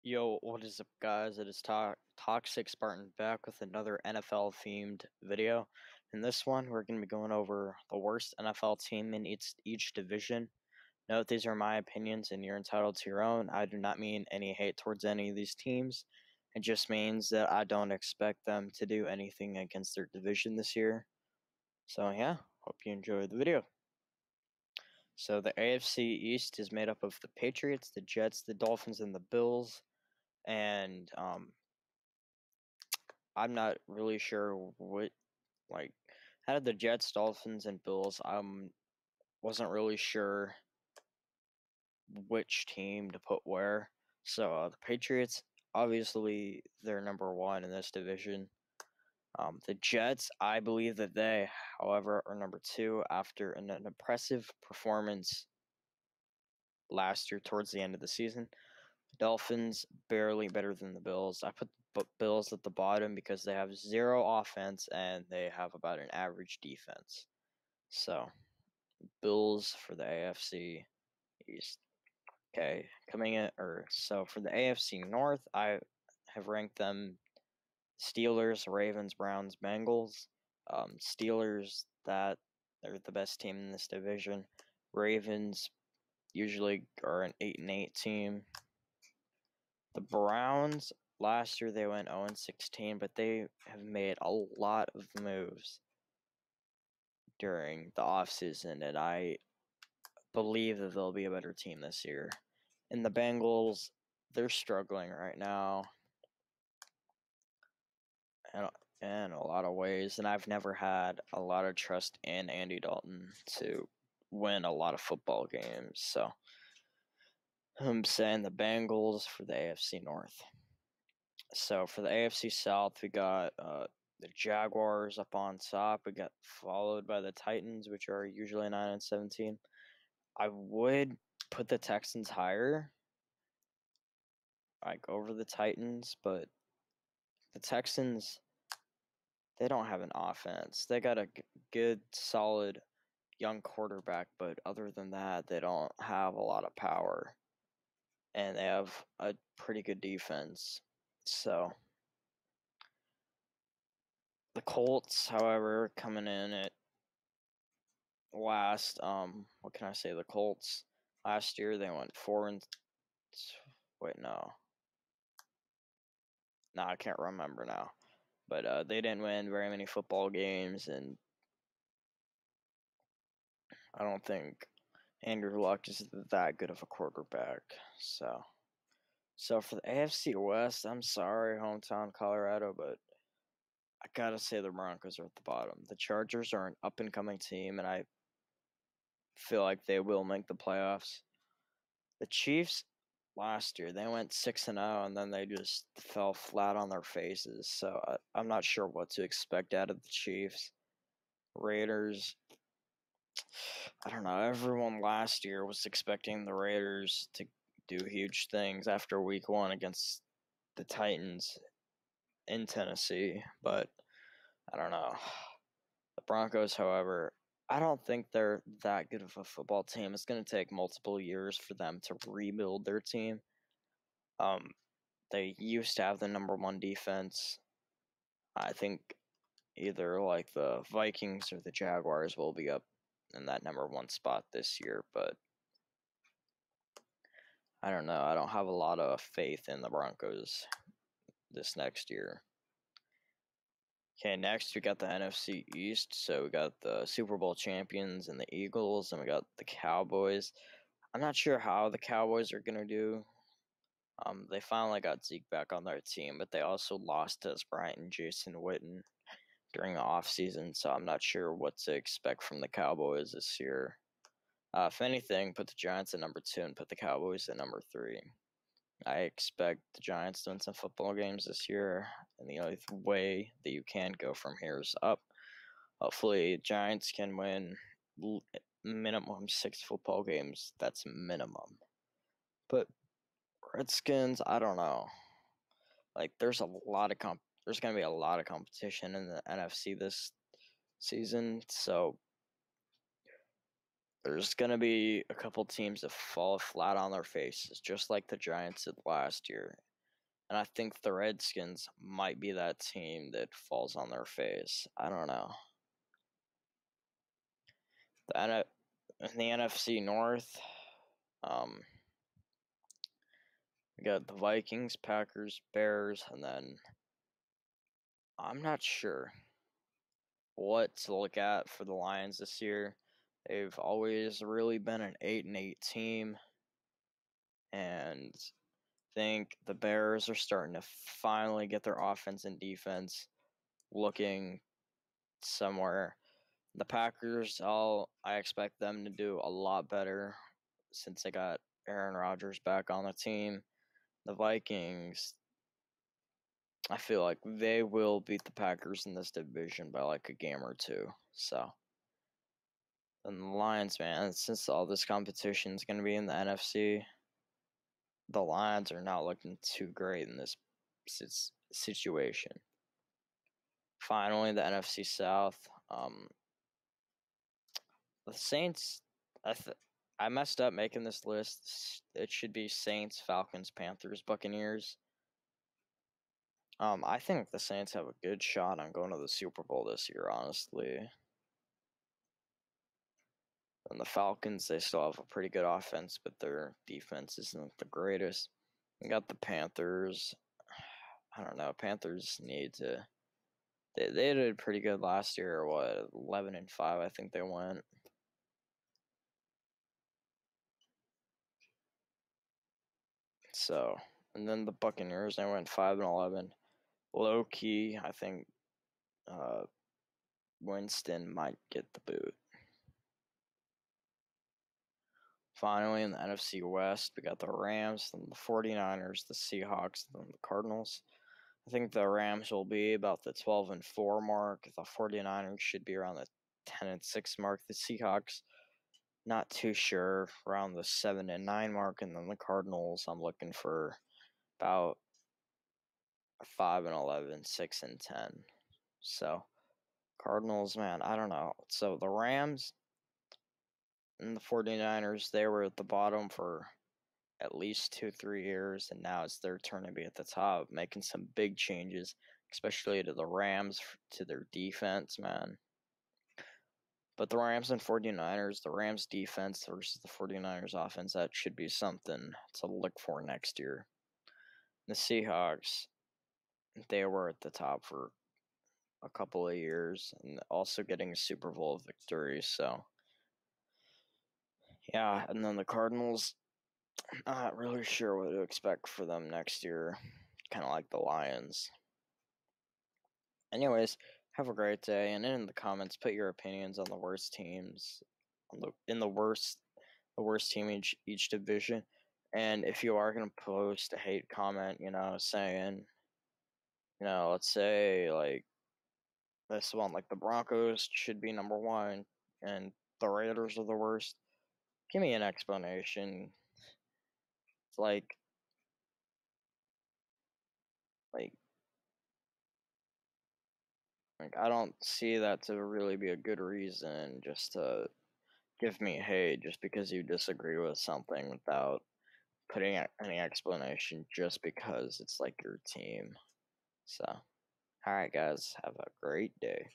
Yo, what is up, guys? It is Toxic Spartan back with another NFL themed video. In this one, we're going to be going over the worst NFL team in each division. Note these are my opinions and you're entitled to your own. I do not mean any hate towards any of these teams. It just means that I don't expect them to do anything against their division this year. So, yeah, hope you enjoy the video. So, the AFC East is made up of the Patriots, the Jets, the Dolphins, and the Bills. And I'm not really sure out of the Jets, Dolphins, and Bills, wasn't really sure which team to put where. So the Patriots, obviously, they're number one in this division. The Jets, I believe that they, however, are number two after an impressive performance last year towards the end of the season. Dolphins, barely better than the Bills. I put the Bills at the bottom because they have zero offense and they have about an average defense. So, Bills for the AFC East. Okay, so for the AFC North, I have ranked them Steelers, Ravens, Browns, Bengals. Steelers, that they're the best team in this division. Ravens usually are an 8-8 team. The Browns, last year they went 0-16, but they have made a lot of moves during the offseason, and I believe that they'll be a better team this year. And the Bengals, they're struggling right now in a lot of ways, and I've never had a lot of trust in Andy Dalton to win a lot of football games, so I'm saying the Bengals for the AFC North. So for the AFC South, we got the Jaguars up on top. We got followed by the Titans, which are usually 9-17. I would put the Texans higher, like over the Titans, but the Texans, they don't have an offense. They got a good, solid, young quarterback, but other than that, they don't have a lot of power, and they have a pretty good defense. So the Colts, however, coming in at last, what can I say? The Colts last year they went I can't remember now. But they didn't win very many football games, and I don't think Andrew Luck is that good of a quarterback. So for the AFC West, I'm sorry, hometown Colorado, but I gotta say the Broncos are at the bottom. The Chargers are an up-and-coming team, and I feel like they will make the playoffs. The Chiefs, last year they went 6-0, and then they just fell flat on their faces. So I'm not sure what to expect out of the Chiefs. Raiders, I don't know. Everyone last year was expecting the Raiders to do huge things after week 1 against the Titans in Tennessee, but I don't know. The Broncos, however, I don't think they're that good of a football team. It's going to take multiple years for them to rebuild their team. They used to have the number 1 defense. I think either like the Vikings or the Jaguars will be up in that number 1 spot this year, but I don't know. I don't have a lot of faith in the Broncos this next year. Okay, next we got the NFC East. So we got the Super Bowl champions and the Eagles, and we got the Cowboys. I'm not sure how the Cowboys are going to do. They finally got Zeke back on their team, but they also lost Des Bryant and Jason Witten during the offseason, so I'm not sure what to expect from the Cowboys this year. If anything, put the Giants at number 2 and put the Cowboys at number 3. I expect the Giants to win some football games this year, and the only way that you can go from here is up. Hopefully, Giants can win minimum 6 football games. That's minimum. But Redskins, I don't know. Like, there's going to be a lot of competition in the NFC this season, so there's going to be a couple teams that fall flat on their faces, just like the Giants did last year. And I think the Redskins might be that team that falls on their face. I don't know. In the NFC North, we got the Vikings, Packers, Bears, and then I'm not sure what to look at for the Lions this year. They've always really been an 8-8 team, and I think the Bears are starting to finally get their offense and defense looking somewhere. The Packers, I expect them to do a lot better since they got Aaron Rodgers back on the team. The Vikings, I feel like they will beat the Packers in this division by like a game or two. So, and the Lions, man, since all this competition is going to be in the NFC, the Lions are not looking too great in this situation. Finally, the NFC South. The Saints, I messed up making this list. It should be Saints, Falcons, Panthers, Buccaneers. I think the Saints have a good shot on going to the Super Bowl this year, honestly. And the Falcons, they still have a pretty good offense, but their defense isn't the greatest. We got the Panthers. I don't know. Panthers need to. They did pretty good last year. What, 11-5? I think they went. So, and then the Buccaneers, they went 5-11. Low key, I think Winston might get the boot. Finally, in the NFC West, we got the Rams, then the 49ers, the Seahawks, then the Cardinals. I think the Rams will be about the 12-4 mark. The 49ers should be around the 10-6 mark. The Seahawks, not too sure, around the 7-9 mark. And then the Cardinals, I'm looking for about 5-11, 6-10. So, Cardinals, man, I don't know. So, the Rams and the 49ers, they were at the bottom for at least 2-3 years, and now it's their turn to be at the top, making some big changes, especially to the Rams, to their defense, man. But the Rams and 49ers, the Rams defense versus the 49ers offense, that should be something to look for next year. The Seahawks, they were at the top for a couple of years and also getting a Super Bowl victory, so yeah. And then the Cardinals, not really sure what to expect for them next year, kind of like the Lions. Anyways, have a great day, and in the comments, put your opinions on the worst teams, the worst team in each division. And if you are gonna post a hate comment, saying, let's say like this one, like the Broncos should be number one, and the Raiders are the worst. Give me an explanation. It's like I don't see that to really be a good reason just to give me hate just because you disagree with something without putting any explanation just because it's like your team. So, alright guys, have a great day.